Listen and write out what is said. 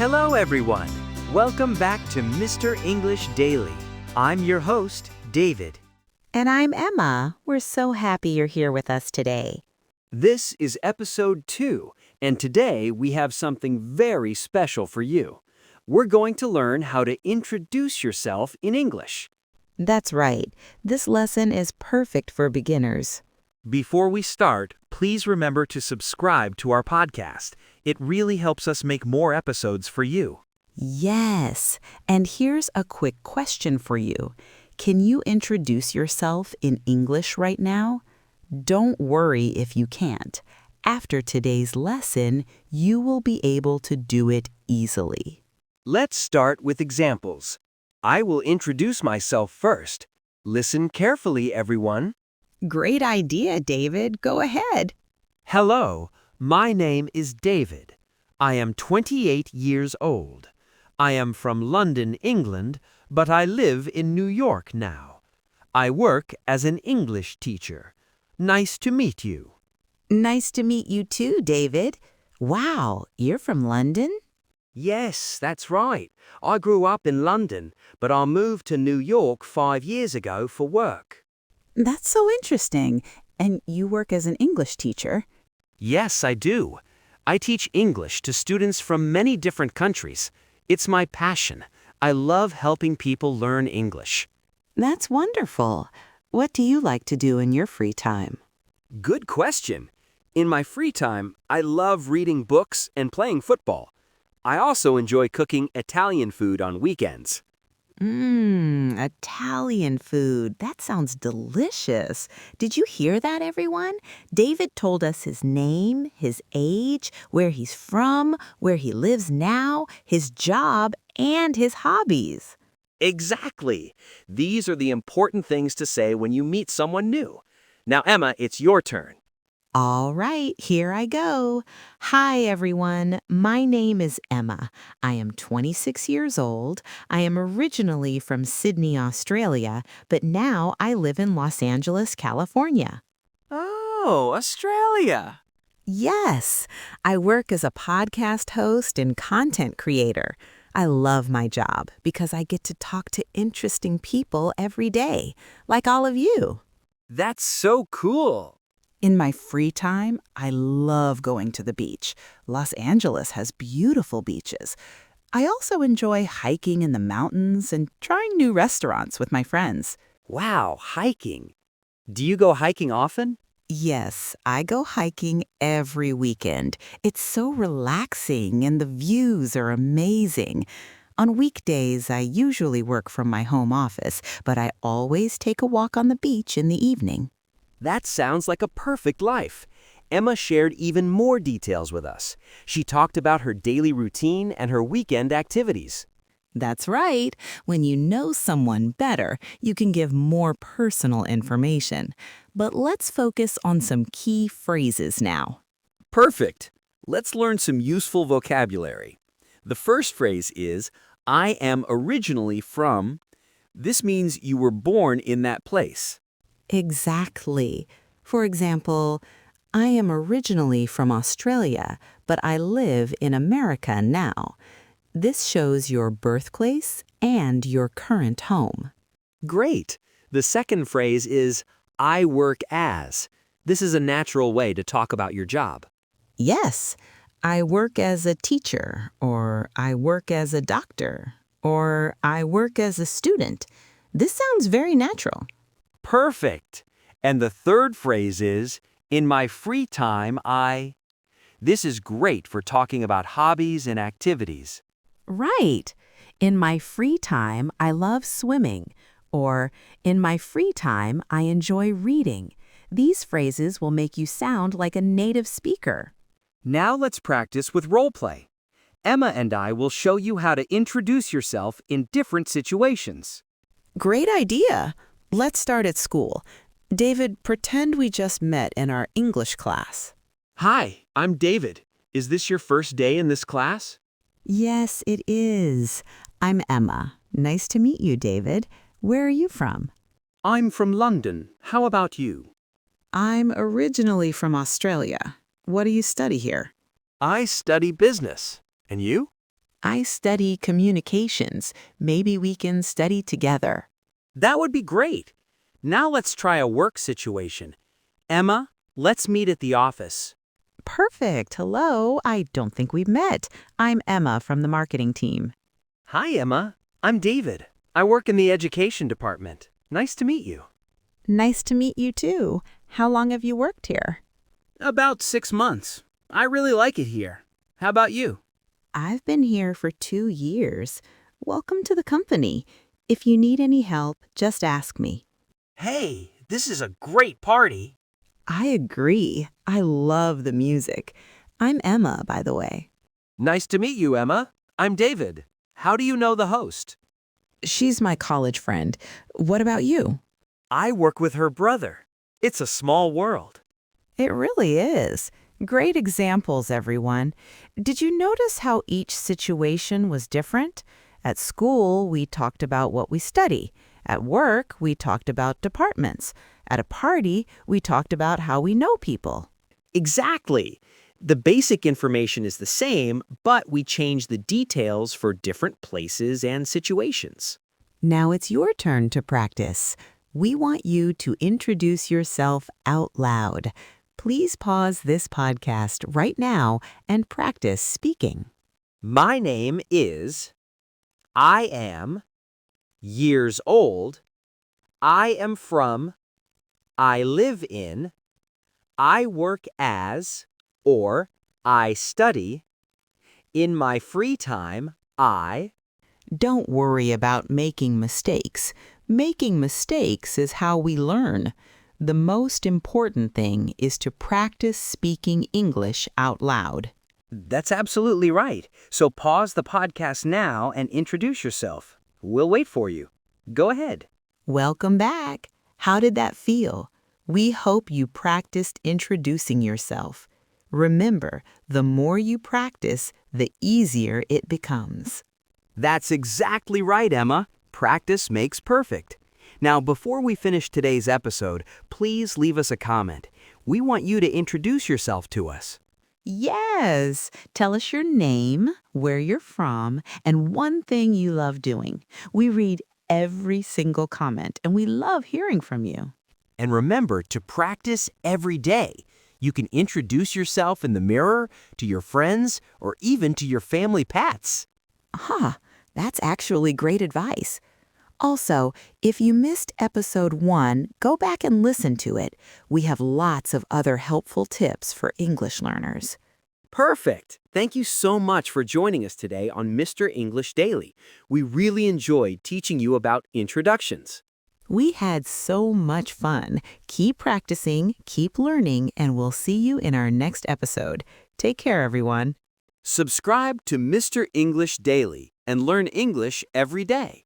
Hello, everyone. Welcome back to Mr. English Daily. I'm your host, David. And I'm Emma. We're so happy you're here with us today. This is episode 2, and today we have something very special for you. We're going to learn how to introduce yourself in English. That's right. This lesson is perfect for beginners. Before we start, please remember to subscribe to our podcast. It really helps us make more episodes for you. Yes. And here's a quick question for you. Can you introduce yourself in English right now? Don't worry if you can't. After today's lesson, you will be able to do it easily. Let's start with examples. I will introduce myself first. Listen carefully, everyone. Great idea, David. Go ahead. Hello, my name is David. I am 28 years old. I am from London, England, but I live in New York now. I work as an English teacher. Nice to meet you. Nice to meet you too, David. Wow, you're from London? Yes, that's right. I grew up in London, but I moved to New York 5 years ago for work. That's so interesting. And you work as an English teacher? Yes, I do. I teach English to students from many different countries. It's my passion. I love helping people learn English. That's wonderful. What do you like to do in your free time? Good question. In my free time, I love reading books and playing football. I also enjoy cooking Italian food on weekends. Italian food. That sounds delicious. Did you hear that, everyone? David told us his name, his age, where he's from, where he lives now, his job, and his hobbies. Exactly. These are the important things to say when you meet someone new. Now, Emma, it's your turn. All right, here I go. Hi, everyone. My name is Emma. I am 26 years old. I am originally from Sydney, Australia, but now I live in Los Angeles, California. Oh, Australia. Yes, I work as a podcast host and content creator. I love my job because I get to talk to interesting people every day, like all of you. That's so cool. In my free time, I love going to the beach. Los Angeles has beautiful beaches. I also enjoy hiking in the mountains and trying new restaurants with my friends. Wow, hiking. Do you go hiking often? Yes, I go hiking every weekend. It's so relaxing and the views are amazing. On weekdays, I usually work from my home office, but I always take a walk on the beach in the evening. That sounds like a perfect life. Emma shared even more details with us. She talked about her daily routine and her weekend activities. That's right. When you know someone better, you can give more personal information. But let's focus on some key phrases now. Perfect. Let's learn some useful vocabulary. The first phrase is, I am originally from. This means you were born in that place. Exactly. For example, I am originally from Australia, but I live in America now. This shows your birthplace and your current home. Great. The second phrase is, I work as. This is a natural way to talk about your job. Yes, I work as a teacher, or I work as a doctor, or I work as a student. This sounds very natural. Perfect. And the third phrase is, in my free time, I. This is great for talking about hobbies and activities. Right. In my free time, I love swimming. Or, in my free time, I enjoy reading. These phrases will make you sound like a native speaker. Now let's practice with role play. Emma and I will show you how to introduce yourself in different situations. Great idea. Let's start at school. David, pretend we just met in our English class. Hi, I'm David. Is this your first day in this class? Yes, it is. I'm Emma. Nice to meet you, David. Where are you from? I'm from London. How about you? I'm originally from Australia. What do you study here? I study business. And you? I study communications. Maybe we can study together. That would be great. Now let's try a work situation. Emma, let's meet at the office. Perfect. Hello. I don't think we've met. I'm Emma from the marketing team. Hi, Emma. I'm David. I work in the education department. Nice to meet you. Nice to meet you too. How long have you worked here? About 6 months. I really like it here. How about you? I've been here for 2 years. Welcome to the company. If you need any help, just ask me. Hey, this is a great party. I agree. I love the music. I'm Emma, by the way. Nice to meet you, Emma. I'm David. How do you know the host? She's my college friend. What about you? I work with her brother. It's a small world. It really is. Great examples, everyone. Did you notice how each situation was different? At school, we talked about what we study. At work, we talked about departments. At a party, we talked about how we know people. Exactly. The basic information is the same, but we change the details for different places and situations. Now it's your turn to practice. We want you to introduce yourself out loud. Please pause this podcast right now and practice speaking. My name is, I am, years old, I am from, I live in, I work as, or I study, in my free time, I. Don't worry about making mistakes. Making mistakes is how we learn. The most important thing is to practice speaking English out loud. That's absolutely right. So pause the podcast now and introduce yourself. We'll wait for you. Go ahead. Welcome back. How did that feel? We hope you practiced introducing yourself. Remember, the more you practice, the easier it becomes. That's exactly right, Emma. Practice makes perfect. Now, before we finish today's episode, please leave us a comment. We want you to introduce yourself to us. Yes! Tell us your name, where you're from, and one thing you love doing. We read every single comment, and we love hearing from you. And remember to practice every day. You can introduce yourself in the mirror, to your friends, or even to your family pets. That's actually great advice. Also, if you missed episode 1, go back and listen to it. We have lots of other helpful tips for English learners. Perfect! Thank you so much for joining us today on Mr. English Daily. We really enjoyed teaching you about introductions. We had so much fun. Keep practicing, keep learning, and we'll see you in our next episode. Take care, everyone. Subscribe to Mr. English Daily and learn English every day.